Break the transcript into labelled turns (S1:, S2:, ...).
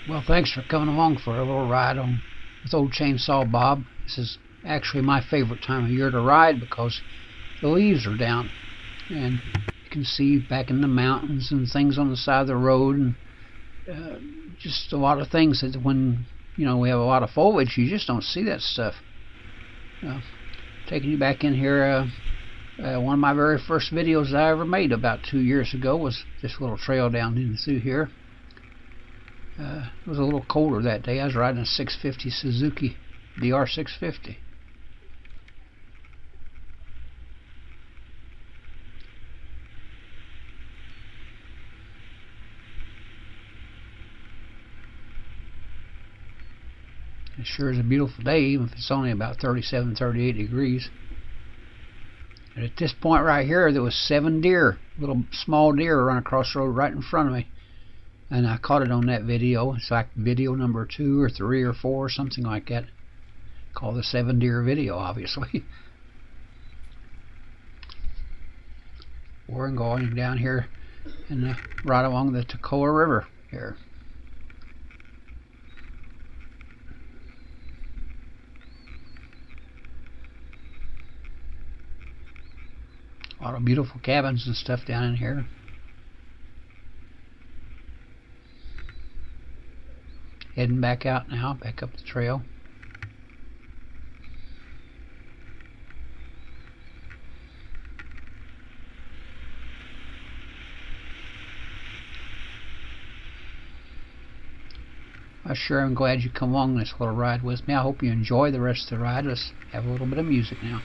S1: Well, thanks for coming along for a little ride on with old Chainsaw Bob. This is actually my favorite time of year to ride because the leaves are down and you can see back in the mountains and things on the side of the road, and just a lot of things that when we have a lot of foliage, you just don't see that stuff. Taking you back in here, one of my very first videos that I ever made about 2 years ago was this little trail down in through here. It was a little colder that day. I was riding a 650 Suzuki DR 650. It sure is a beautiful day, even if it's only about 37, 38 degrees. And at this point right here, there was 7 deer, little small deer, run across the road right in front of me. And I caught it on that video. It's like video number 2 or 3 or 4 or something like that. Called the 7 deer video, obviously. We're going down here and right along the Toccoa River here. A lot of beautiful cabins and stuff down in here. Heading back out now, back up the trail. I sure am glad you come along this little ride with me. I hope you enjoy the rest of the ride. Let's have a little bit of music now.